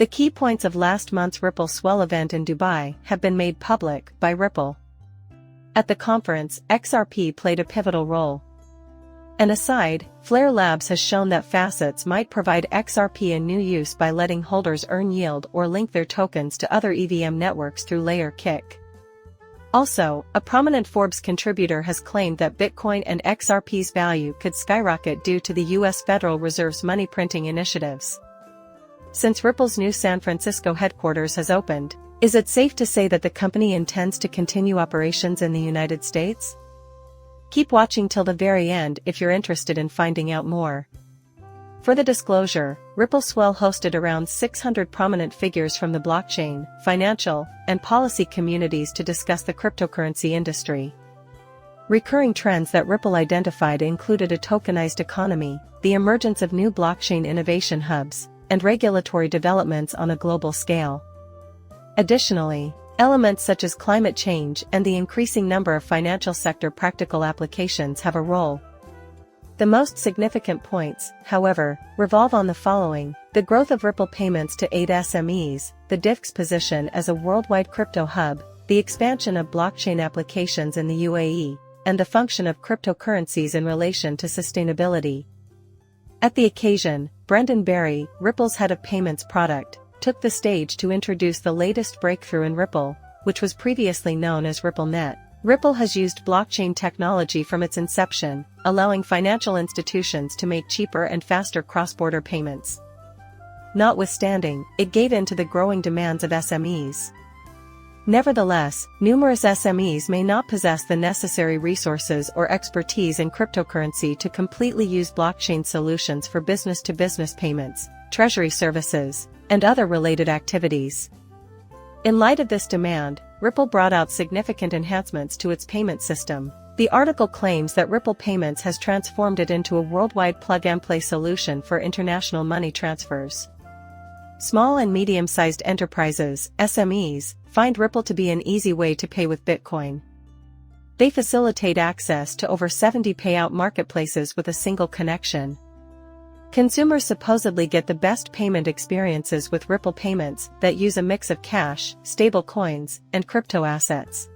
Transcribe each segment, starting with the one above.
The key points of last month's Ripple Swell event in Dubai have been made public by Ripple. At the conference, XRP played a pivotal role. An aside, Flare Labs has shown that facets might provide XRP a new use by letting holders earn yield or link their tokens to other EVM networks through Layer Kick. Also, a prominent Forbes contributor has claimed that Bitcoin and XRP's value could skyrocket due to the US Federal Reserve's money printing initiatives. Since Ripple's new San Francisco headquarters has opened, is it safe to say that the company intends to continue operations in the United States? Keep watching till the very end if you're interested in finding out more. For the disclosure, Ripple Swell hosted around 600 prominent figures from the blockchain, financial, and policy communities to discuss the cryptocurrency industry. Recurring trends that Ripple identified included a tokenized economy, the emergence of new blockchain innovation hubs, and regulatory developments on a global scale. Additionally, elements such as climate change and the increasing number of financial sector practical applications have a role. The most significant points, however, revolve on the following: the growth of Ripple payments to aid SMEs, the DIFC's position as a worldwide crypto hub, the expansion of blockchain applications in the UAE, and the function of cryptocurrencies in relation to sustainability. At the occasion, Brendan Barry, Ripple's head of payments product, took the stage to introduce the latest breakthrough in Ripple, which was previously known as RippleNet. Ripple has used blockchain technology from its inception, allowing financial institutions to make cheaper and faster cross-border payments. Notwithstanding, it gave in to the growing demands of SMEs. Nevertheless, numerous SMEs may not possess the necessary resources or expertise in cryptocurrency to completely use blockchain solutions for business-to-business payments, treasury services, and other related activities. In light of this demand, Ripple brought out significant enhancements to its payment system. The article claims that Ripple Payments has transformed it into a worldwide plug-and-play solution for international money transfers. Small and medium-sized enterprises, SMEs, find Ripple to be an easy way to pay with Bitcoin. They facilitate access to over 70 payout marketplaces with a single connection. Consumers supposedly get the best payment experiences with Ripple Payments that use a mix of cash, stable coins, and crypto assets.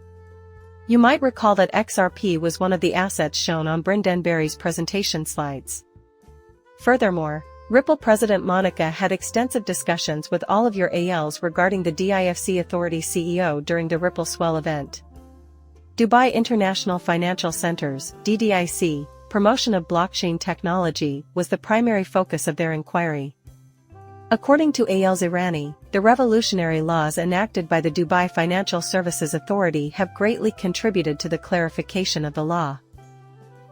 You might recall that XRP was one of the assets shown on Brendan Barry's presentation slides. Furthermore, Ripple President Monica had extensive discussions with all of your ALs regarding the DIFC Authority CEO during the Ripple Swell event. Dubai International Financial Centers, DDIC, promotion of blockchain technology was the primary focus of their inquiry. According to AL Zirani, the revolutionary laws enacted by the Dubai Financial Services Authority have greatly contributed to the clarification of the law.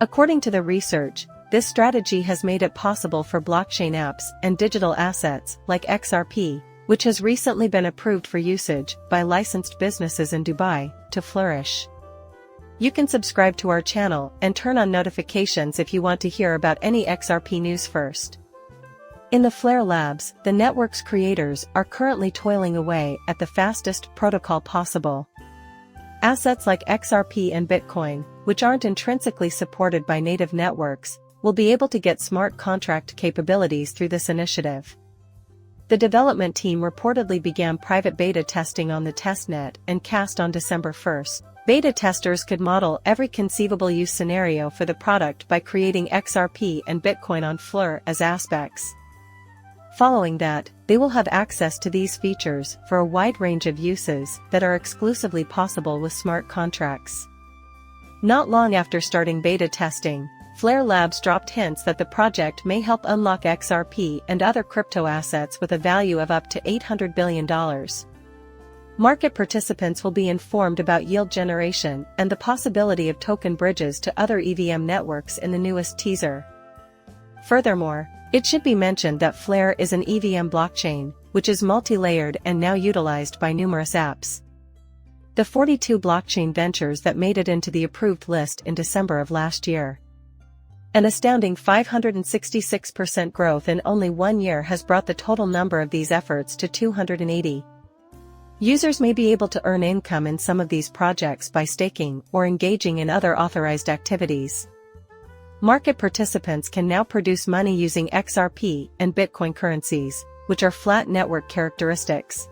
According to the research, this strategy has made it possible for blockchain apps and digital assets like XRP, which has recently been approved for usage by licensed businesses in Dubai, to flourish. You can subscribe to our channel and turn on notifications if you want to hear about any XRP news first. In the Flare Labs, the network's creators are currently toiling away at the fastest protocol possible. Assets like XRP and Bitcoin, which aren't intrinsically supported by native networks, will be able to get smart contract capabilities through this initiative. The development team reportedly began private beta testing on the testnet and cast on December 1st. Beta testers could model every conceivable use scenario for the product by creating XRP and Bitcoin on Flare as aspects. Following that, they will have access to these features for a wide range of uses that are exclusively possible with smart contracts. Not long after starting beta testing, Flare Labs dropped hints that the project may help unlock XRP and other crypto assets with a value of up to $800 billion. Market participants will be informed about yield generation and the possibility of token bridges to other EVM networks in the newest teaser. Furthermore, it should be mentioned that Flare is an EVM blockchain, which is multi-layered and now utilized by numerous apps. The 42 blockchain ventures that made it into the approved list in December of last year. An astounding 566% growth in only 1 year has brought the total number of these efforts to 280. Users may be able to earn income in some of these projects by staking or engaging in other authorized activities. Market participants can now produce money using XRP and Bitcoin currencies, which are flat network characteristics.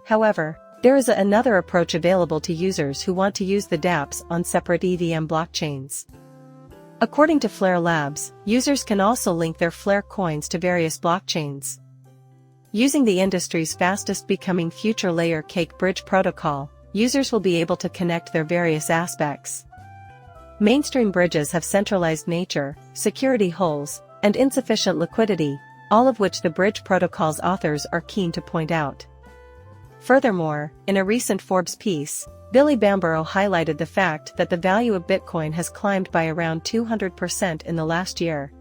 However, there is another approach available to users who want to use the dApps on separate EVM blockchains. According to Flare Labs, users can also link their Flare coins to various blockchains. Using the industry's fastest becoming future layer cake bridge protocol, users will be able to connect their various aspects. Mainstream bridges have centralized nature, security holes, and insufficient liquidity, all of which the bridge protocol's authors are keen to point out. Furthermore, in a recent Forbes piece, Billy Bambaro highlighted the fact that the value of Bitcoin has climbed by around 200% in the last year.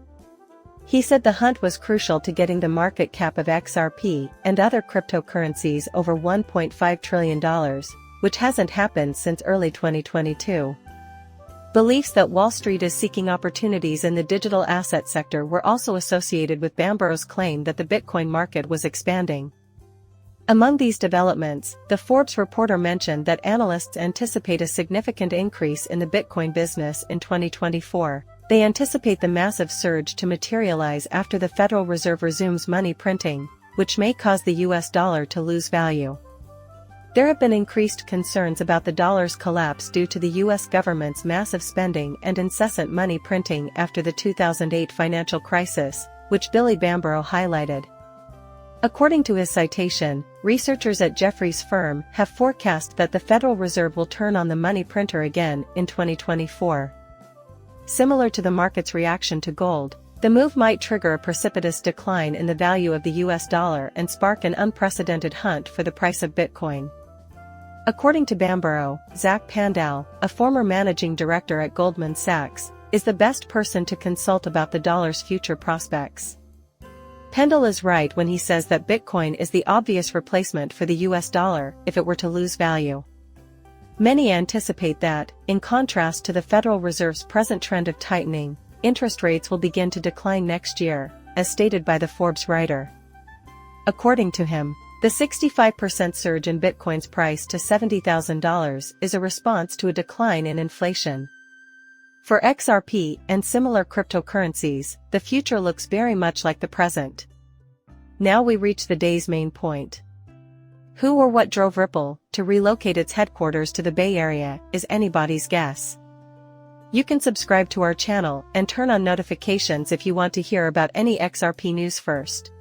He said the hunt was crucial to getting the market cap of XRP and other cryptocurrencies over $1.5 trillion, which hasn't happened since early 2022. Beliefs that Wall Street is seeking opportunities in the digital asset sector were also associated with Bambaro's claim that the Bitcoin market was expanding. Among these developments, the Forbes reporter mentioned that analysts anticipate a significant increase in the Bitcoin business in 2024. They anticipate the massive surge to materialize after the Federal Reserve resumes money printing, which may cause the US dollar to lose value. There have been increased concerns about the dollar's collapse due to the US government's massive spending and incessant money printing after the 2008 financial crisis, which Billy Bambaro highlighted. According to his citation, researchers at Jefferies' firm have forecast that the Federal Reserve will turn on the money printer again in 2024. Similar to the market's reaction to gold, the move might trigger a precipitous decline in the value of the US dollar and spark an unprecedented hunt for the price of Bitcoin. According to Bambaro, Zach Pandal, a former managing director at Goldman Sachs, is the best person to consult about the dollar's future prospects. Pendle is right when he says that Bitcoin is the obvious replacement for the US dollar if it were to lose value. Many anticipate that, in contrast to the Federal Reserve's present trend of tightening, interest rates will begin to decline next year, as stated by the Forbes writer. According to him, the 65% surge in Bitcoin's price to $70,000 is a response to a decline in inflation. For XRP and similar cryptocurrencies, the future looks very much like the present. Now we reach the day's main point. Who or what drove Ripple to relocate its headquarters to the Bay Area is anybody's guess. You can subscribe to our channel and turn on notifications if you want to hear about any XRP news first.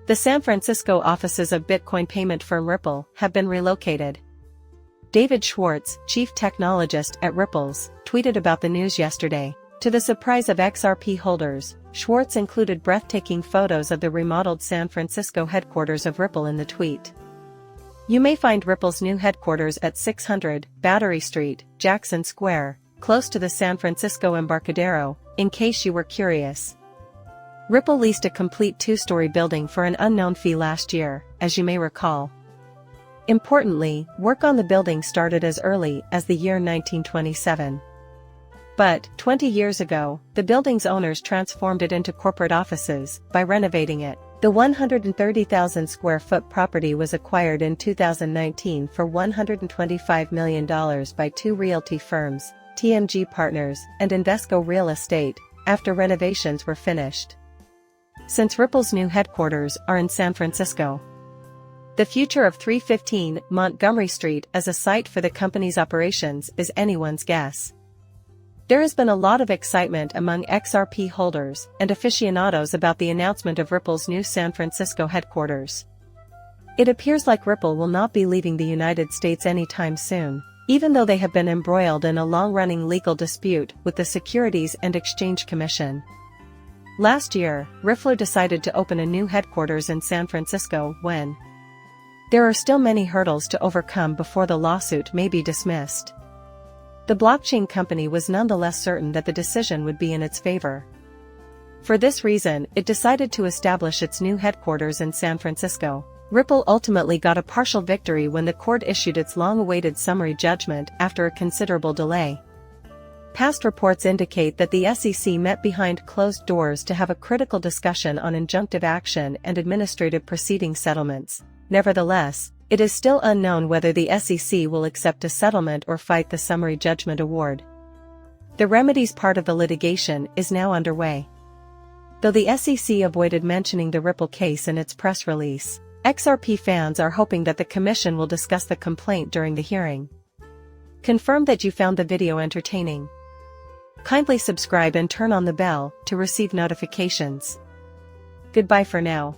The San Francisco offices of Bitcoin payment firm Ripple have been relocated. David Schwartz, chief technologist at Ripple's, tweeted about the news yesterday. To the surprise of XRP holders, Schwartz included breathtaking photos of the remodeled San Francisco headquarters of Ripple in the tweet. You may find Ripple's new headquarters at 600 Battery Street, Jackson Square, close to the San Francisco Embarcadero, in case you were curious. Ripple leased a complete two-story building for an unknown fee last year, as you may recall. Importantly, work on the building started as early as the year 1927. But, 20 years ago, the building's owners transformed it into corporate offices by renovating it. The 130,000 square foot property was acquired in 2019 for $125 million by two realty firms, TMG Partners and Invesco Real Estate, after renovations were finished. Since Ripple's new headquarters are in San Francisco, the future of 315 Montgomery Street as a site for the company's operations is anyone's guess. There has been a lot of excitement among XRP holders and aficionados about the announcement of Ripple's new San Francisco headquarters. It appears like Ripple will not be leaving the United States anytime soon, even though they have been embroiled in a long-running legal dispute with the Securities and Exchange Commission. Last year, Rippler decided to open a new headquarters in San Francisco when there are still many hurdles to overcome before the lawsuit may be dismissed. The blockchain company was nonetheless certain that the decision would be in its favor. For this reason, it decided to establish its new headquarters in San Francisco. Ripple ultimately got a partial victory when the court issued its long-awaited summary judgment after a considerable delay. Past reports indicate that the SEC met behind closed doors to have a critical discussion on injunctive action and administrative proceeding settlements. Nevertheless, it is still unknown whether the SEC will accept a settlement or fight the summary judgment award. The remedies part of the litigation is now underway. Though the SEC avoided mentioning the Ripple case in its press release, XRP fans are hoping that the commission will discuss the complaint during the hearing. Confirm that you found the video entertaining. Kindly subscribe and turn on the bell to receive notifications. Goodbye for now.